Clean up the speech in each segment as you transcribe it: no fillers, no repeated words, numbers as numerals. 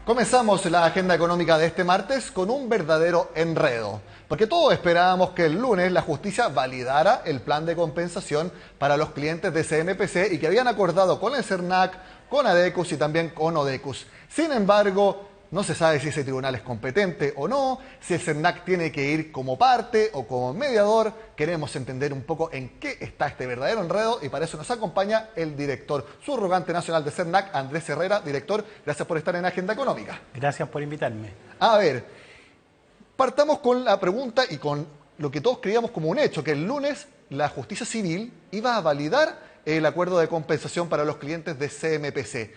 Comenzamos la agenda económica de este martes con un verdadero enredo, porque todos esperábamos que el lunes la justicia validara el plan de compensación para los clientes de CMPC y que habían acordado con el CERNAC, con ADECUS y también con ODECUS. Sin embargo, no se sabe si ese tribunal es competente o no, si el CERNAC tiene que ir como parte o como mediador. Queremos entender un poco en qué está este verdadero enredo y para eso nos acompaña el director subrogante nacional de CERNAC, Andrés Herrera. Director, gracias por estar en Agenda Económica. Gracias por invitarme. A ver, partamos con la pregunta y con lo que todos creíamos como un hecho, que el lunes la justicia civil iba a validar el acuerdo de compensación para los clientes de CMPC.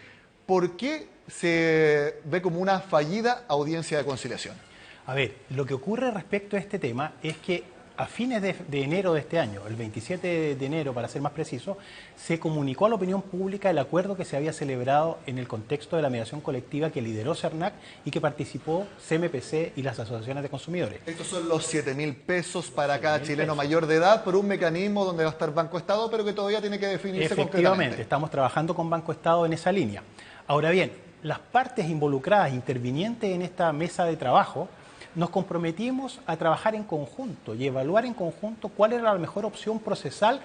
¿Por qué se ve como una fallida audiencia de conciliación? A ver, lo que ocurre respecto a este tema es que a fines de enero de este año, el 27 de enero para ser más preciso, se comunicó a la opinión pública el acuerdo que se había celebrado en el contexto de la mediación colectiva que lideró CERNAC y que participó CMPC y las asociaciones de consumidores. Estos son los 7.000 pesos para cada chileno mayor de edad por un mecanismo donde va a estar Banco Estado, pero que todavía tiene que definirse concretamente. Efectivamente, estamos trabajando con Banco Estado en esa línea. Ahora bien, las partes involucradas, intervinientes en esta mesa de trabajo, nos comprometimos a trabajar en conjunto y evaluar en conjunto cuál era la mejor opción procesal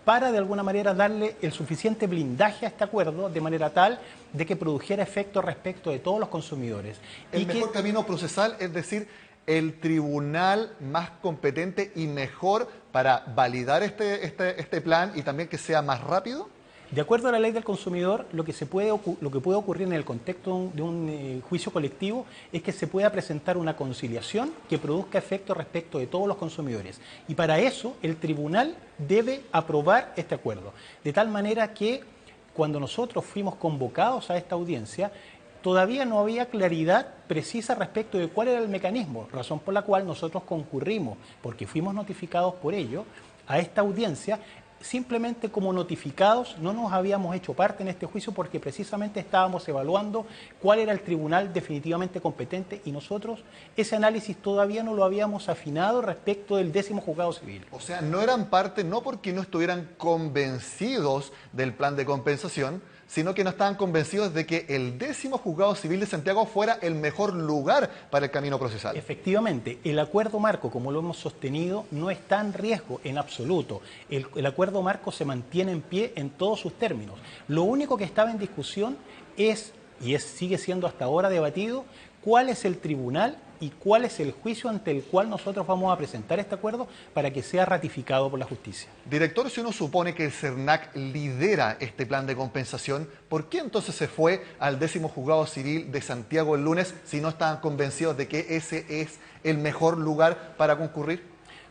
para de alguna manera darle el suficiente blindaje a este acuerdo de manera tal de que produjera efecto respecto de todos los consumidores. El mejor camino procesal, es decir, el tribunal más competente y mejor para validar este plan y también que sea más rápido. De acuerdo a la ley del consumidor, lo que puede ocurrir en el contexto de un juicio colectivo es que se pueda presentar una conciliación que produzca efecto respecto de todos los consumidores. Y para eso el tribunal debe aprobar este acuerdo. De tal manera que cuando nosotros fuimos convocados a esta audiencia, todavía no había claridad precisa respecto de cuál era el mecanismo, razón por la cual nosotros concurrimos, porque fuimos notificados por ello, a esta audiencia. Simplemente como notificados no nos habíamos hecho parte en este juicio porque precisamente estábamos evaluando cuál era el tribunal definitivamente competente y nosotros ese análisis todavía no lo habíamos afinado respecto del 10º juzgado civil. O sea, no eran parte no porque no estuvieran convencidos del plan de compensación, sino que no estaban convencidos de que el 10º juzgado civil de Santiago fuera el mejor lugar para el camino procesal. Efectivamente, el acuerdo marco, como lo hemos sostenido, no está en riesgo en absoluto. El acuerdo marco se mantiene en pie en todos sus términos. Lo único que estaba en discusión sigue siendo hasta ahora debatido, cuál es el tribunal y cuál es el juicio ante el cual nosotros vamos a presentar este acuerdo para que sea ratificado por la justicia. Director, si uno supone que el CERNAC lidera este plan de compensación, ¿por qué entonces se fue al 10º juzgado civil de Santiago el lunes si no estaban convencidos de que ese es el mejor lugar para concurrir?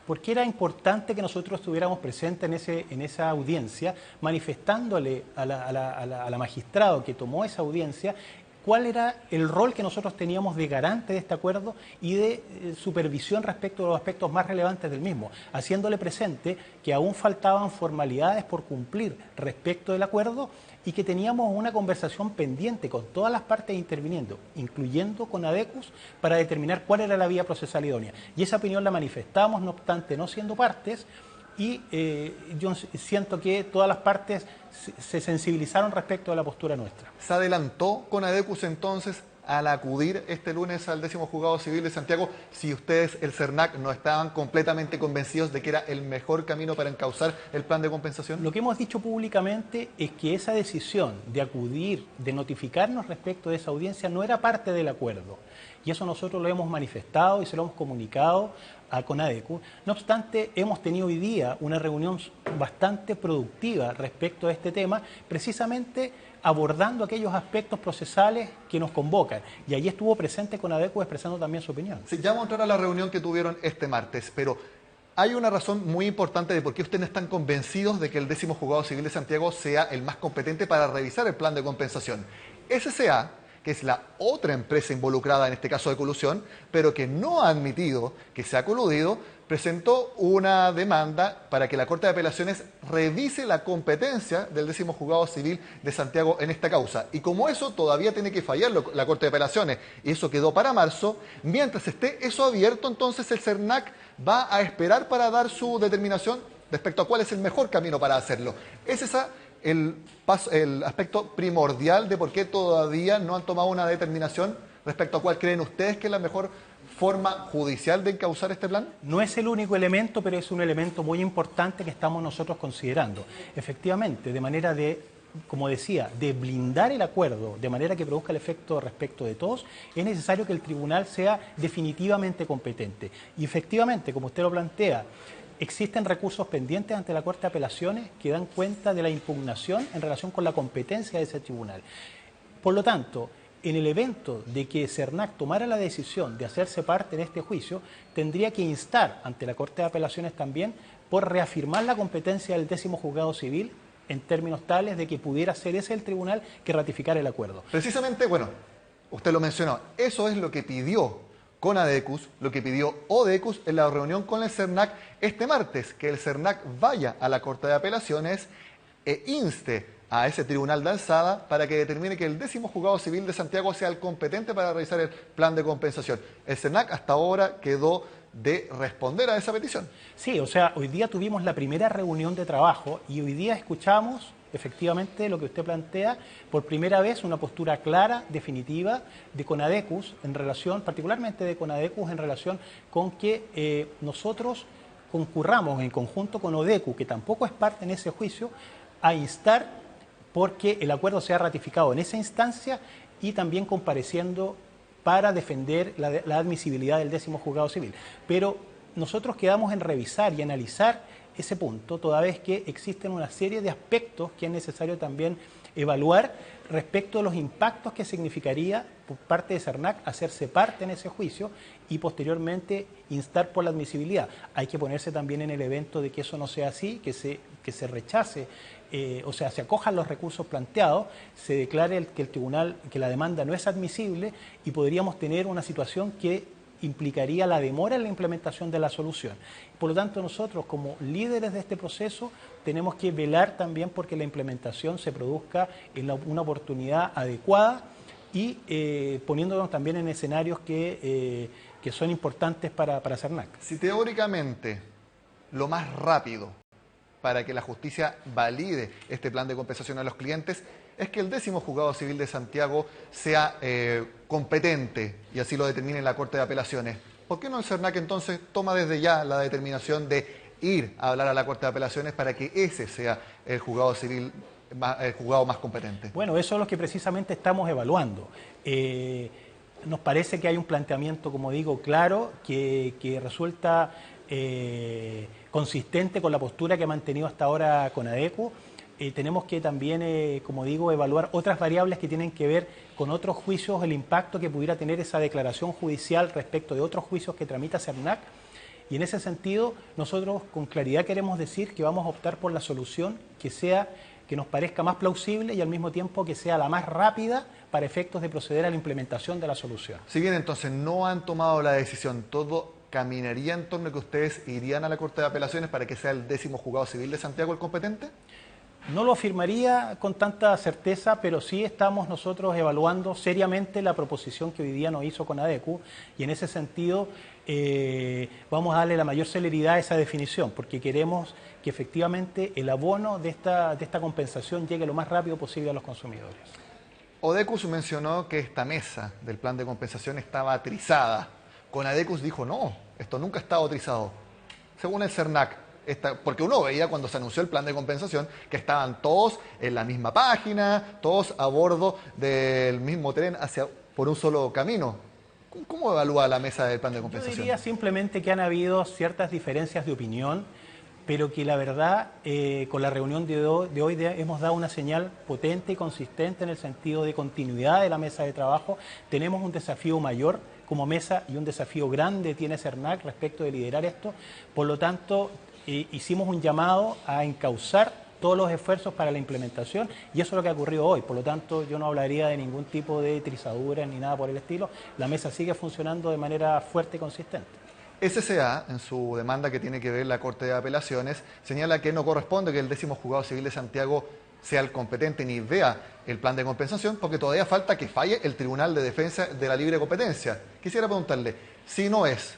Porque era importante que nosotros estuviéramos presentes en esa audiencia, manifestándole a la magistrado que tomó esa audiencia cuál era el rol que nosotros teníamos de garante de este acuerdo y de supervisión respecto a los aspectos más relevantes del mismo, haciéndole presente que aún faltaban formalidades por cumplir respecto del acuerdo y que teníamos una conversación pendiente con todas las partes interviniendo, incluyendo con ADECUS, para determinar cuál era la vía procesal idónea. Y esa opinión la manifestamos, no obstante, no siendo partes, y yo siento que todas las partes se sensibilizaron respecto a la postura nuestra. ¿Se adelantó con ADECUS entonces al acudir este lunes al 10º juzgado civil de Santiago si ustedes, el CERNAC, no estaban completamente convencidos de que era el mejor camino para encauzar el plan de compensación? Lo que hemos dicho públicamente es que esa decisión de acudir, de notificarnos respecto de esa audiencia no era parte del acuerdo. Y eso nosotros lo hemos manifestado y se lo hemos comunicado a CONADECU. No obstante, hemos tenido hoy día una reunión bastante productiva respecto a este tema, precisamente abordando aquellos aspectos procesales que nos convocan. Y allí estuvo presente CONADECU expresando también su opinión. Sí, ya vamos a entrar a la reunión que tuvieron este martes, pero hay una razón muy importante de por qué ustedes están convencidos de que el 10º juzgado civil de Santiago sea el más competente para revisar el plan de compensación. SCA, que es la otra empresa involucrada en este caso de colusión, pero que no ha admitido que se ha coludido, presentó una demanda para que la Corte de Apelaciones revise la competencia del 10º juzgado civil de Santiago en esta causa. Y como eso todavía tiene que fallar la Corte de Apelaciones, y eso quedó para marzo, mientras esté eso abierto, entonces el CERNAC va a esperar para dar su determinación respecto a cuál es el mejor camino para hacerlo. Es esa el aspecto primordial de por qué todavía no han tomado una determinación respecto a cuál creen ustedes que es la mejor forma judicial de encauzar este plan? No es el único elemento, pero es un elemento muy importante que estamos nosotros considerando. Efectivamente, de manera de, como decía, de blindar el acuerdo de manera que produzca el efecto respecto de todos, es necesario que el tribunal sea definitivamente competente. Y efectivamente, como usted lo plantea, existen recursos pendientes ante la Corte de Apelaciones que dan cuenta de la impugnación en relación con la competencia de ese tribunal. Por lo tanto, en el evento de que CERNAC tomara la decisión de hacerse parte en este juicio, tendría que instar ante la Corte de Apelaciones también por reafirmar la competencia del 10º Juzgado Civil en términos tales de que pudiera ser ese el tribunal que ratificara el acuerdo. Precisamente, bueno, usted lo mencionó, eso es lo que pidió CONADECUS, lo que pidió ODECUS en la reunión con el CERNAC este martes, que el CERNAC vaya a la Corte de Apelaciones e inste a ese tribunal de alzada para que determine que el 10º Juzgado Civil de Santiago sea el competente para realizar el plan de compensación. El CERNAC hasta ahora quedó de responder a esa petición. Sí, o sea, hoy día tuvimos la primera reunión de trabajo y hoy día escuchamos efectivamente lo que usted plantea, por primera vez una postura clara, definitiva de CONADECUS en relación, particularmente de CONADECUS en relación con que nosotros concurramos en conjunto con ODECU, que tampoco es parte en ese juicio, a instar porque el acuerdo sea ratificado en esa instancia y también compareciendo para defender la admisibilidad del 10º Juzgado Civil. Pero nosotros quedamos en revisar y analizar ese punto, toda vez que existen una serie de aspectos que es necesario también evaluar respecto a los impactos que significaría por parte de CERNAC hacerse parte en ese juicio y posteriormente instar por la admisibilidad. Hay que ponerse también en el evento de que eso no sea así, que se rechace, o sea, se acojan los recursos planteados, se declare que el tribunal, que la demanda no es admisible y podríamos tener una situación que implicaría la demora en la implementación de la solución. Por lo tanto, nosotros como líderes de este proceso tenemos que velar también porque la implementación se produzca en una oportunidad adecuada y poniéndonos también en escenarios que son importantes para CERNAC. Si teóricamente lo más rápido para que la justicia valide este plan de compensación a los clientes es que el 10º Juzgado Civil de Santiago sea competente y así lo determine la Corte de Apelaciones. ¿Por qué no el CERNAC entonces toma desde ya la determinación de ir a hablar a la Corte de Apelaciones para que ese sea el juzgado civil, el juzgado más competente? Bueno, eso es lo que precisamente estamos evaluando. Nos parece que hay un planteamiento, como digo, claro, que resulta consistente con la postura que ha mantenido hasta ahora CONADECU. Tenemos que también, como digo, evaluar otras variables que tienen que ver con otros juicios, el impacto que pudiera tener esa declaración judicial respecto de otros juicios que tramita CERNAC. Y en ese sentido, nosotros con claridad queremos decir que vamos a optar por la solución que nos parezca más plausible y al mismo tiempo que sea la más rápida para efectos de proceder a la implementación de la solución. Si bien entonces no han tomado la decisión, todo caminaría en torno a que ustedes irían a la Corte de Apelaciones para que sea el 10º Juzgado Civil de Santiago el competente. No lo afirmaría con tanta certeza, pero sí estamos nosotros evaluando seriamente la proposición que hoy día nos hizo CONADECU y en ese sentido vamos a darle la mayor celeridad a esa definición porque queremos que efectivamente el abono de esta compensación llegue lo más rápido posible a los consumidores. ODECUS mencionó que esta mesa del plan de compensación estaba trizada. CONADECUS dijo no, esto nunca ha estado trizado. Según el CERNAC, porque uno veía cuando se anunció el plan de compensación que estaban todos en la misma página, todos a bordo del mismo tren por un solo camino. ¿Cómo evalúa la mesa del plan de compensación? Yo diría simplemente que han habido ciertas diferencias de opinión, pero que la verdad, con la reunión de hoy hemos dado una señal potente y consistente en el sentido de continuidad de la mesa de trabajo. Tenemos un desafío mayor como mesa y un desafío grande tiene CERNAC respecto de liderar esto. Por lo tanto, hicimos un llamado a encauzar todos los esfuerzos para la implementación y eso es lo que ha ocurrido hoy. Por lo tanto, yo no hablaría de ningún tipo de trizaduras ni nada por el estilo. La mesa sigue funcionando de manera fuerte y consistente. SCA, en su demanda que tiene que ver la Corte de Apelaciones, señala que no corresponde que el 10º Juzgado Civil de Santiago sea el competente ni vea el plan de compensación porque todavía falta que falle el Tribunal de Defensa de la Libre Competencia. Quisiera preguntarle, si no es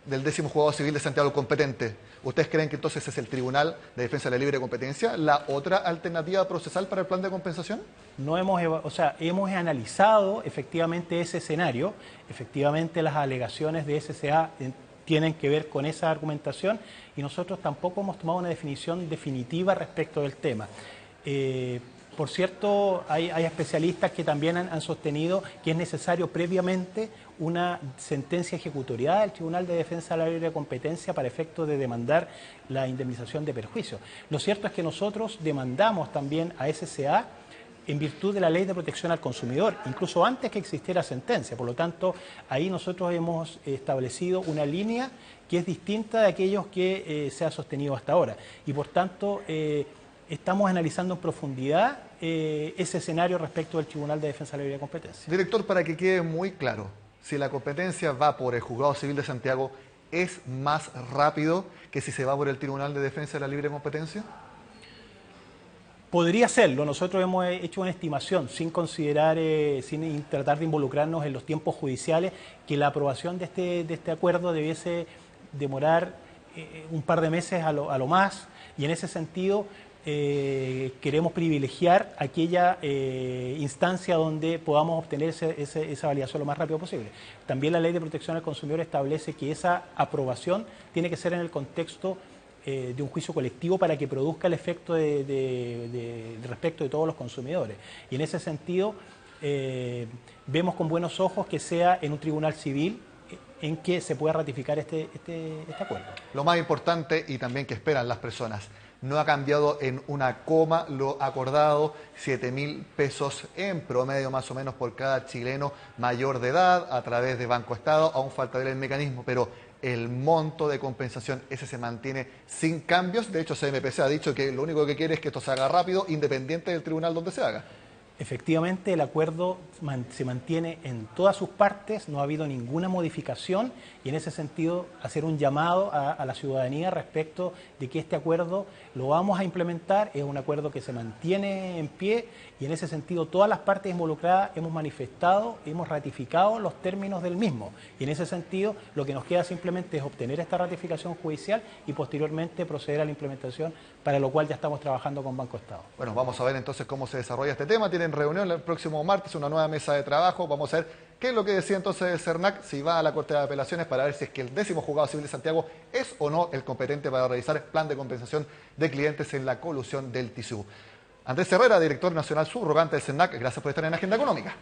del 10º Juzgado Civil de Santiago competente, ¿Ustedes creen que entonces es el Tribunal de Defensa de la Libre Competencia la otra alternativa procesal para el plan de compensación? No hemos, o sea, hemos analizado efectivamente ese escenario, efectivamente las alegaciones de SCA tienen que ver con esa argumentación y nosotros tampoco hemos tomado una definición definitiva respecto del tema. Por cierto, hay especialistas que también han sostenido que es necesario previamente una sentencia ejecutoriada del Tribunal de Defensa de la Libre Competencia para efecto de demandar la indemnización de perjuicio. Lo cierto es que nosotros demandamos también a SCA en virtud de la Ley de Protección al Consumidor, incluso antes que existiera sentencia. Por lo tanto, ahí nosotros hemos establecido una línea que es distinta de aquellos que se ha sostenido hasta ahora. Y por tanto, estamos analizando en profundidad ese escenario respecto del Tribunal de Defensa de la Libre Competencia. Director, para que quede muy claro, si la competencia va por el Juzgado Civil de Santiago, ¿es más rápido que si se va por el Tribunal de Defensa de la Libre Competencia? Podría serlo. Nosotros hemos hecho una estimación sin considerar, sin tratar de involucrarnos en los tiempos judiciales, que la aprobación de este acuerdo debiese demorar un par de meses a lo más, y en ese sentido queremos privilegiar aquella instancia donde podamos obtener esa validación lo más rápido posible. También la Ley de Protección al Consumidor establece que esa aprobación tiene que ser en el contexto de un juicio colectivo para que produzca el efecto de respecto de todos los consumidores. Y en ese sentido, vemos con buenos ojos que sea en un tribunal civil en que se pueda ratificar este acuerdo. Lo más importante y también que esperan las personas, no ha cambiado en una coma lo acordado, 7.000 pesos en promedio más o menos por cada chileno mayor de edad a través de Banco Estado. Aún falta ver el mecanismo, pero el monto de compensación ese se mantiene sin cambios. De hecho, CMPC ha dicho que lo único que quiere es que esto se haga rápido, independiente del tribunal donde se haga. Efectivamente, el acuerdo se mantiene en todas sus partes, no ha habido ninguna modificación y en ese sentido hacer un llamado a la ciudadanía respecto de que este acuerdo lo vamos a implementar, es un acuerdo que se mantiene en pie y en ese sentido todas las partes involucradas hemos manifestado, hemos ratificado los términos del mismo y en ese sentido lo que nos queda simplemente es obtener esta ratificación judicial y posteriormente proceder a la implementación, para lo cual ya estamos trabajando con Banco Estado. Bueno, vamos a ver entonces cómo se desarrolla este tema. Tienen reunión el próximo martes, una nueva mesa de trabajo. Vamos a ver qué es lo que decide entonces el CERNAC, si va a la Corte de Apelaciones para ver si es que el 10º Juzgado Civil de Santiago es o no el competente para realizar el plan de compensación de clientes en la colusión del TISU. Andrés Herrera, director nacional subrogante del CERNAC, gracias por estar en Agenda Económica.